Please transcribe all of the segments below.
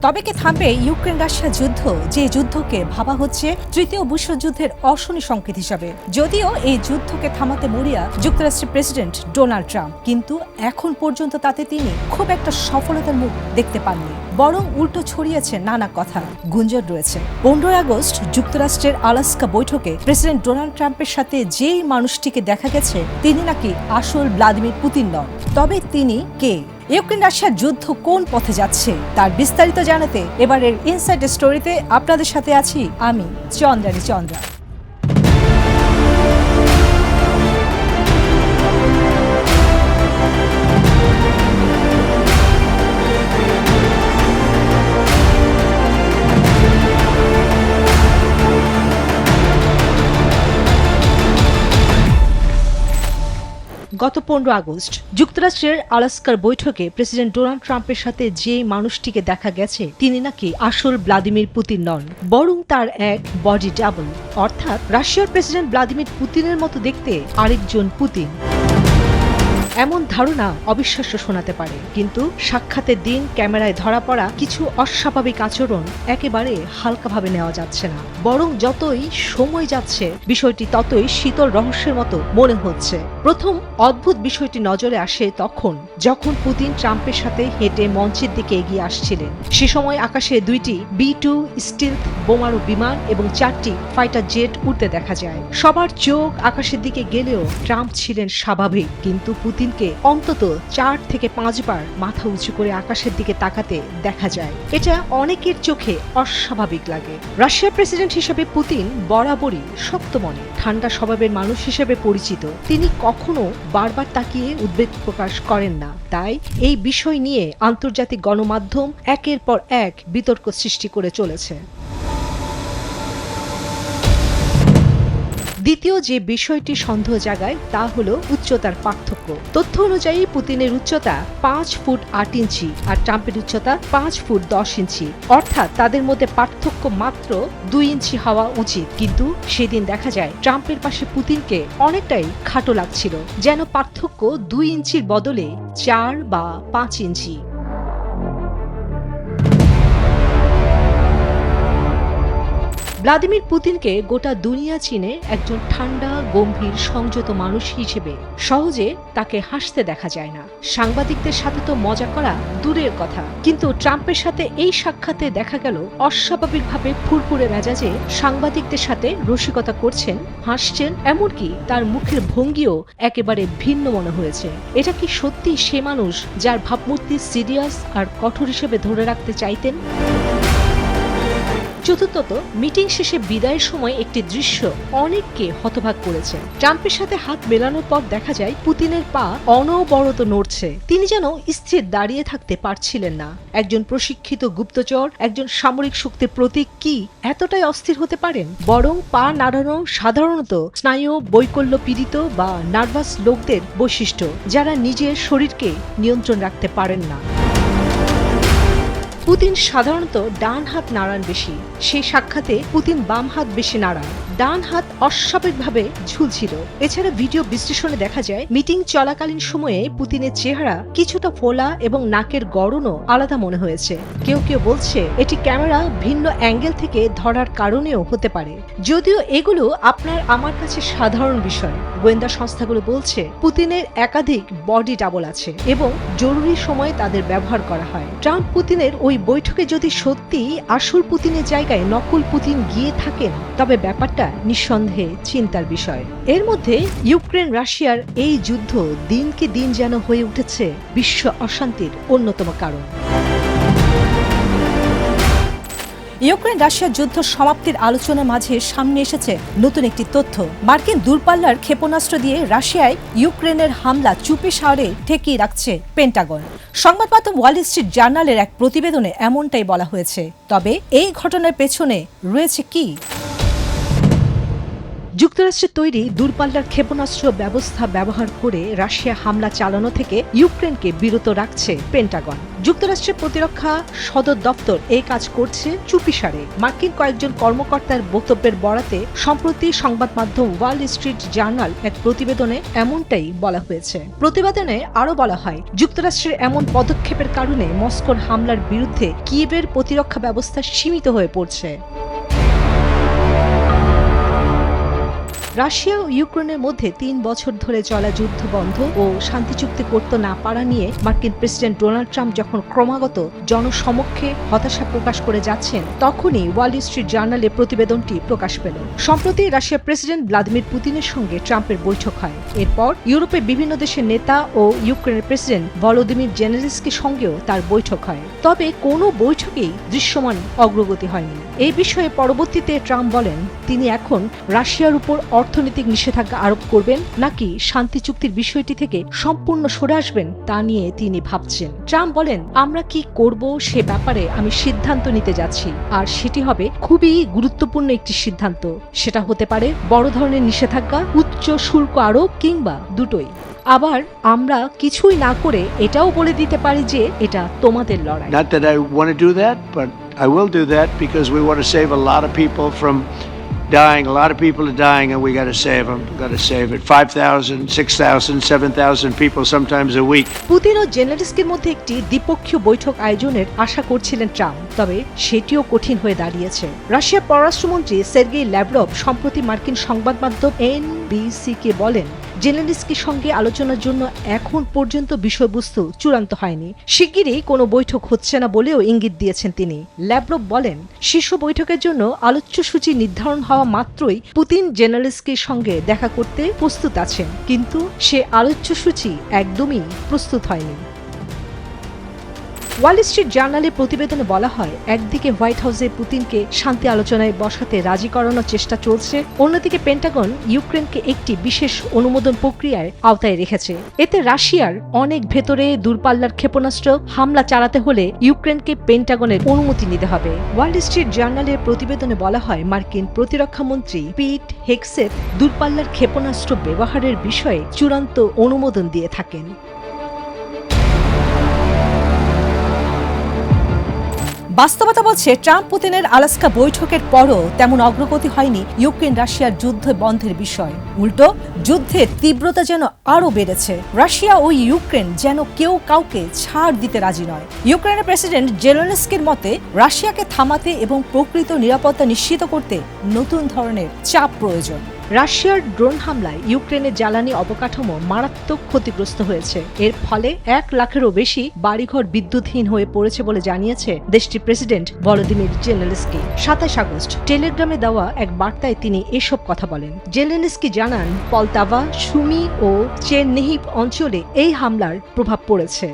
তবে কি থামবে ইউক্রেন রাশিয়া যুদ্ধ, যে যুদ্ধকে ভাবা হচ্ছে তৃতীয় বিশ্বযুদ্ধের অশনি সংকেত হিসাবে? যদিও এই যুদ্ধকে থামাতে মরিয়া যুক্তরাষ্ট্রের প্রেসিডেন্ট ডোনাল্ড ট্রাম্প, কিন্তু এখন পর্যন্ত তাতে তিনি খুব একটা সফলতার মুখ দেখতে পাননি, বরং উল্টো ছড়িয়েছে নানা কথা, গুঞ্জন রয়েছে। 15 আগস্ট যুক্তরাষ্ট্রের আলাস্কা বৈঠকে প্রেসিডেন্ট ডোনাল্ড ট্রাম্পের সাথে যেই মানুষটিকে দেখা গেছে তিনি নাকি আসল ভ্লাদিমির পুতিন নন। তবে তিনি কে? ইউক্রেন রাশিয়ার যুদ্ধ কোন পথে যাচ্ছে তার বিস্তারিত জানাতে এবারের ইনসাইড স্টোরিতে আপনাদের সাথে আছি আমি চন্দ্রানী চন্দ্রা। গত 15 আগস্ট যুক্তরাষ্ট্রের আলাস্কার বৈঠকে প্রেসিডেন্ট ডোনাল্ড ট্রাম্পের সাথে যে মানুষটিকে দেখা গেছে তিনি নাকি আসল ভ্লাদিমির পুতিন নন, বরং তার এক বডি ডাবল, অর্থাৎ রাশিয়ার প্রেসিডেন্ট ভ্লাদিমির পুতিনের মতো দেখতে আরেকজন পুতিন। এমন ধারণা অবিশ্বাস্য শোনাতে পারে, কিন্তু সাক্ষাতের দিন ক্যামেরায় ধরা পড়া কিছু অস্বাভাবিক আচরণ একেবারে হালকাভাবে নেওয়া যাচ্ছে না, বরং যতই সময় যাচ্ছে বিষয়টি ততই শীতল রহস্যের মতো মনে হচ্ছে। প্রথম অদ্ভুত বিষয়টি নজরে আসে যখন পুতিন ট্রাম্পের সাথে হেঁটে মঞ্চের দিকে এগিয়ে আসছিলেন। সে সময় আকাশে 2টি B-2 স্টিলথ বোমারু বিমান এবং 4টি ফাইটার জেট উড়তে দেখা যায়। সবার চোখ আকাশের দিকে গেলেও ট্রাম্প ছিলেন স্বাভাবিক, কিন্তু পুতিনকে অন্তত 4 থেকে 5 বার মাথা উঁচু করে আকাশের দিকে তাকাতে দেখা যায়। এটা অনেকের চোখে অস্বাভাবিক লাগে। রাশিয়ার প্রেসিডেন্ট হিসেবে পুতিন বরাবরই শক্ত মনে, ঠান্ডা স্বভাবের মানুষ হিসেবে পরিচিত। তিনি কখনো বারবার তাকিয়ে উদ্বেগ প্রকাশ করেন না। তাই এই বিষয় নিয়ে আন্তর্জাতিক গণমাধ্যম একের পর এক বিতর্ক সৃষ্টি করে চলেছে। দ্বিতীয় যে বিষয়টি সন্দেহ জাগায় তা হলো উচ্চতার পার্থক্য। তথ্য অনুযায়ী পুতিনের উচ্চতা 5 ফুট 8 ইঞ্চি আর ট্রাম্পের উচ্চতা 5 ফুট 10 ইঞ্চি, অর্থাৎ তাদের মধ্যে পার্থক্য মাত্র 2 ইঞ্চি হওয়া উচিত। কিন্তু সেদিন দেখা যায় ট্রাম্পের পাশে পুতিনকে অনেকটাই খাটো লাগছিল, যেন পার্থক্য 2 ইঞ্চির বদলে 4 বা 5 ইঞ্চি। ভ্লাদিমির পুতিনকে গোটা দুনিয়া চিনে একজন ঠান্ডা, গম্ভীর, সংযত মানুষ হিসেবে। সহজে তাকে হাসতে দেখা যায় না। সাংবাদিকদের সাথে তো মজা করা দূরের কথা, কিন্তু ট্রাম্পের সাথে এই সাক্ষাতে দেখা গেল অস্বাভাবিকভাবে ফুরফুরে মেজাজে সাংবাদিকদের সাথে রসিকতা করছেন, হাসছেন, এমনকি তার মুখের ভঙ্গিও একেবারে ভিন্ন মনে হয়েছে। এটা কি সত্যি সে মানুষ যার ভাবমূর্তি সিরিয়াস আর কঠোর হিসেবে ধরে রাখতে চাইতেন? চতুর্থত, মিটিং শেষে বিদায়ের সময় একটি দৃশ্য অনেককে হতবাক করেছে। ট্রাম্পের সাথে হাত মেলানোর পর দেখা যায় পুতিনের পা অনবরত নড়ছে। তিনি যেন স্থির দাঁড়িয়ে থাকতে পারছিলেন না। একজন প্রশিক্ষিত গুপ্তচর, একজন সামরিক শক্তির প্রতীক কি এতটাই অস্থির হতে পারেন? বরং পা নাড়ানো সাধারণত স্নায়ু বৈকল্য পীড়িত বা নার্ভাস লোকদের বৈশিষ্ট্য, যারা নিজের শরীরকে নিয়ন্ত্রণ রাখতে পারেন না। পুতিন সাধারণত ডান হাত নাড়ান বেশি। সেই সাক্ষাতে পুতিন বাম হাত বেশি নাড়ান, ডান হাত অস্বাভাবিকভাবে ঝুলছিল। এছাড়া ভিডিও বিশ্লেষণে দেখা যায় মিটিং চলাকালীন সময়ে পুতিনের চেহারা কিছুটা ফোলা এবং নাকের গড়নও আলাদা মনে হয়েছে। কেউ কেউ বলছে এটি ক্যামেরা ভিন্ন অ্যাঙ্গেল থেকে ধরার কারণেও হতে পারে। যদিও এগুলো আপনার আমার কাছে সাধারণ বিষয়, গোয়েন্দা সংস্থাগুলো বলছে পুতিনের একাধিক বডি ডাবল আছে এবং জরুরি সময়ে তাদের ব্যবহার করা হয়। ট্রাম্প পুতিনের ওই বৈঠকে যদি সত্যি আসল পুতিনের জায়গায় নকল পুতিন গিয়ে থাকেন, তবে ব্যাপারটা নিঃসন্দেহে চিন্তার বিষয়। এর মধ্যে ইউক্রেন রাশিয়ার এই যুদ্ধ দিনকে দিন যেন হয়ে উঠেছে বিশ্ব অশান্তির অন্যতম কারণ। ইউক্রেন রাশিয়ার যুদ্ধ সমাপ্তির আলোচনার মাঝে সামনে এসেছে নতুন একটি তথ্য। মার্কিন দূরপাল্লার ক্ষেপণাস্ত্র দিয়ে রাশিয়ায় ইউক্রেনের হামলা চুপি সারে ঠেকিয়ে রাখছে পেন্টাগন। সংবাদ মাধ্যম ওয়াল স্ট্রিট জার্নালের এক প্রতিবেদনে এমনটাই বলা হয়েছে। তবে এই ঘটনার পেছনে রয়েছে কি? যুক্তরাষ্ট্রের তৈরি দূরপাল্লার ক্ষেপণাস্ত্র ব্যবস্থা ব্যবহার করে রাশিয়া হামলা চালানো থেকে ইউক্রেনকে বিরত রাখছে পেন্টাগন। যুক্তরাষ্ট্রের প্রতিরক্ষা সদর দপ্তর এই কাজ করছে চুপিসারে। মার্কিন কয়েকজন কর্মকর্তার বক্তব্যের বরাতে সম্প্রতি সংবাদ মাধ্যম ওয়াল স্ট্রিট জার্নাল এক প্রতিবেদনে এমনটাই বলা হয়েছে। প্রতিবেদনে আরও বলা হয়, যুক্তরাষ্ট্রের এমন পদক্ষেপের কারণে মস্কোর হামলার বিরুদ্ধে কিয়েভের প্রতিরক্ষা ব্যবস্থা সীমিত হয়ে পড়ছে। রাশিয়া ও ইউক্রেনের মধ্যে ৩ বছর ধরে চলা যুদ্ধ বন্ধ ও শান্তি চুক্তি করতে না পারা নিয়ে মার্কিন প্রেসিডেন্ট ডোনাল্ড ট্রাম্প যখন ক্রমাগত জনসমক্ষে হতাশা প্রকাশ করে যাচ্ছেন, তখনই ওয়াল স্ট্রিট জার্নালের প্রতিবেদনটি প্রকাশ পেল। সম্প্রতি রাশিয়ার প্রেসিডেন্ট ভ্লাদিমির পুতিনের সঙ্গে ট্রাম্পের বৈঠক হয়। এরপর ইউরোপের বিভিন্ন দেশের নেতা ও ইউক্রেনের প্রেসিডেন্ট ভলোদিমির জেলেনস্কির সঙ্গেও তার বৈঠক হয়। তবে কোনো বৈঠকেই দৃশ্যমান অগ্রগতি হয়নি। এই বিষয়ে পরবর্তীতে ট্রাম্প বলেন, তিনি এখন রাশিয়ার উপর অর্থনৈতিক নিষেধাজ্ঞা আরোপ করবেন নাকি শান্তি চুক্তির বিষয়টি থেকে সম্পূর্ণ সরে আসবেন তা নিয়ে তিনি ভাবছেন। ট্রাম্প বলেন, আমরা কি করব সে ব্যাপারে আমি সিদ্ধান্ত নিতে যাচ্ছি, আর সেটি হবে খুবই গুরুত্বপূর্ণ একটি সিদ্ধান্ত। সেটা হতে পারে বড় ধরনের নিষেধাজ্ঞা, উচ্চ শুল্ক আরোপ কিংবা দুটোই। আবার আমরা কিছুই না করে এটাও বলে দিতে পারি যে এটা তোমাদের লড়াই। Not that I want to do that, but I will do that because we want to save a lot of people from dying. A lot of people are dying and we got to save them. We got to save it. 5,000, 6,000, 7,000 people sometimes a week. Putin ও জেলেনস্কির মধ্যে একটি দ্বিপক্ষীয় বৈঠক আয়োজনের আশা করছিলেন Trump, তবে সেটিও কঠিন হয়ে দাঁড়িয়েছে। রাশিয়ার পররাষ্ট্রমন্ত্রী সের্গেই ল্যাভরভ সম্প্রতি মার্কিন সংবাদ মাধ্যম এনবিসিকে বলেন, জেলেনস্কির সঙ্গে আলোচনার জন্য এখন পর্যন্ত বিষয়বস্তু চূড়ান্ত হয়নি। শিগগিরই কোনো বৈঠক হচ্ছে না বলেও ইঙ্গিত দিয়েছেন তিনি। ল্যাভরভ বলেন, শীর্ষ বৈঠকের জন্য আলোচ্য সূচি নির্ধারণ হওয়া মাত্রই পুতিন জেলেনস্কির সঙ্গে দেখা করতে প্রস্তুত আছেন, কিন্তু সে আলোচ্য সূচি একদমই প্রস্তুত হয়নি। ওয়াল স্ট্রিট জার্নালের প্রতিবেদনে বলা হয়, একদিকে হোয়াইট হাউসে পুতিনকে শান্তি আলোচনায় বসাতে রাজি করানোর চেষ্টা চলছে, অন্যদিকে পেন্টাগন ইউক্রেনকে একটি বিশেষ অনুমোদন প্রক্রিয়ায় আওতায় রেখেছে। এতে রাশিয়ার অনেক ভেতরে দূরপাল্লার ক্ষেপণাস্ত্র হামলা চালাতে হলে ইউক্রেনকে পেন্টাগনের অনুমতি নিতে হবে। ওয়াল স্ট্রিট জার্নালের প্রতিবেদনে বলা হয়, মার্কিন প্রতিরক্ষা মন্ত্রী পিট হেগসেথ দূরপাল্লার ক্ষেপণাস্ত্র ব্যবহারের বিষয়ে চূড়ান্ত অনুমোদন দিয়ে থাকেন। বাস্তবতা বলছে, ট্রাম্প পুতিনের আলাস্কা বৈঠকের পরও তেমন অগ্রগতি হয়নি ইউক্রেন রাশিয়ার যুদ্ধ বন্ধের বিষয়। উল্টো যুদ্ধের তীব্রতা যেন আরও বেড়েছে। রাশিয়া ও ইউক্রেন যেন কেউ কাউকে ছাড় দিতে রাজি নয়। ইউক্রেনের প্রেসিডেন্ট জেলেনস্কির মতে, রাশিয়াকে থামাতে এবং প্রকৃত নিরাপত্তা নিশ্চিত করতে নতুন ধরনের চাপ প্রয়োজন। রাশিয়ার ড্রোন হামলায় ইউক্রেনের জ্বালানি অবকাঠামো মারাত্মক ক্ষতিগ্রস্ত হয়েছে। এর ফলে 1 লাখেরও বেশি বাড়িঘর বিদ্যুৎহীন হয়ে পড়েছে বলে জানিয়েছে দেশটির প্রেসিডেন্ট ভলোদিমির জেলেনস্কি। 27 আগস্ট টেলিগ্রামে দেওয়া এক বার্তায় তিনি এসব কথা বলেন। জেলেনস্কি জানান, পলতাভা, সুমি ও চেরনিহিভ অঞ্চলে এই হামলার প্রভাব পড়েছে।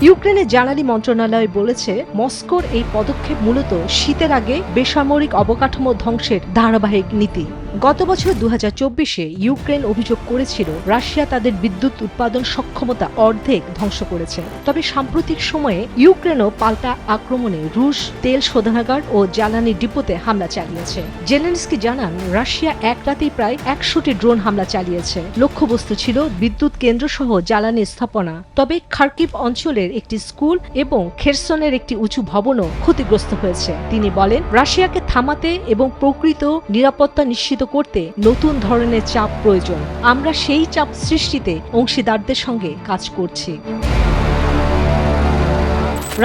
ইউক্রেনের জ্বালানি মন্ত্রণালয় বলেছে, মস্কোর এই পদক্ষেপ মূলত শীতের আগে বেসামরিক অবকাঠামো ধ্বংসের ধারাবাহিক নীতি। গত বছর 2024-এ ইউক্রেন অভিযোগ করেছিল রাশিয়া তাদের বিদ্যুৎ উৎপাদন সক্ষমতা অর্ধেক ধ্বংস করেছে। তবে সাম্প্রতিক সময়ে ইউক্রেনও পাল্টা আক্রমণে রুশ তেল শোধনাগার ও জ্বালানি ডিপোতে হামলা চালিয়েছে। জেলেনস্কি জানান, রাশিয়া এক রাতেই প্রায় 100টি ড্রোন হামলা চালিয়েছে। লক্ষ্যবস্তু ছিল বিদ্যুৎ কেন্দ্র সহ জ্বালানি স্থাপনা। তবে খার্কিভ অঞ্চলের একটি স্কুল এবং খেরসনের একটি উঁচু ভবনও ক্ষতিগ্রস্ত হয়েছে। তিনি বলেন, রাশিয়াকে থামাতে এবং প্রকৃত নিরাপত্তা নিশ্চিত করতে নতুন ধরনের চাপ প্রয়োজন। আমরা সেই চাপ সৃষ্টিতে অংশীদারদের সঙ্গে কাজ করছি।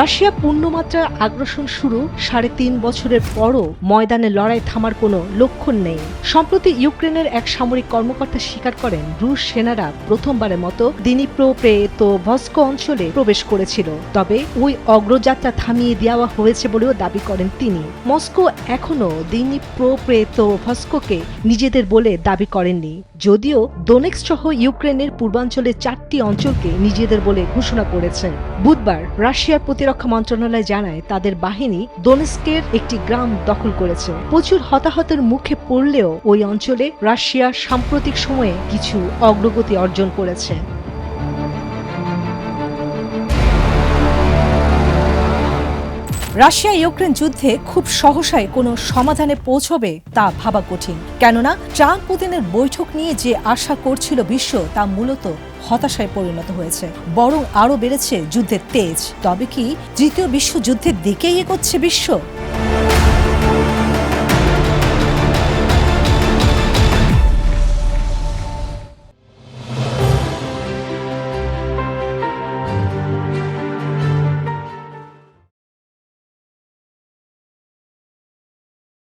রাশিয়া পূর্ণমাত্রা আগ্রাসন শুরু 3.5 বছরের পরও ময়দানে লড়াই থামার কোনো লক্ষণ নেই। সম্প্রতি ইউক্রেনের এক সামরিক কর্মকর্তা স্বীকার করেন, রুশ সেনারা প্রথমবারের মতো দিনিপ্রোপেতভস্ক অঞ্চলে প্রবেশ করেছিল। তবে ওই অগ্রযাত্রা থামিয়ে দেওয়া হয়েছে বলেও দাবি করেন তিনি। মস্কো এখনও দিনিপ্রোপেতভস্ককে নিজেদের বলে দাবি করেননি, যদিও দোনেৎস্ক সহ ইউক্রেনের পূর্বাঞ্চলের 4টি অঞ্চলকে নিজেদের বলে ঘোষণা করেছে। বুধবার রাশিয়ার প্রতিরক্ষা মন্ত্রণালয় জানায়, তাদের বাহিনী দোনেৎস্কের একটি গ্রাম দখল করেছে। প্রচুর হতাহতের মুখে পড়লেও ওই অঞ্চলে রাশিয়া সাম্প্রতিক সময়ে কিছু অগ্রগতি অর্জন করেছে। রাশিয়া ইউক্রেন যুদ্ধে খুব সহসাই কোনো সমাধানে পৌঁছবে তা ভাবা কঠিন, কেননা ট্রাম্প পুতিনের বৈঠক নিয়ে যে আশা করছিল বিশ্ব তা মূলত হতাশায় পরিণত হয়েছে, বরং আরও বেড়েছে যুদ্ধের তেজ। তবে কি তৃতীয় বিশ্বযুদ্ধের দিকেই এগোচ্ছে বিশ্ব?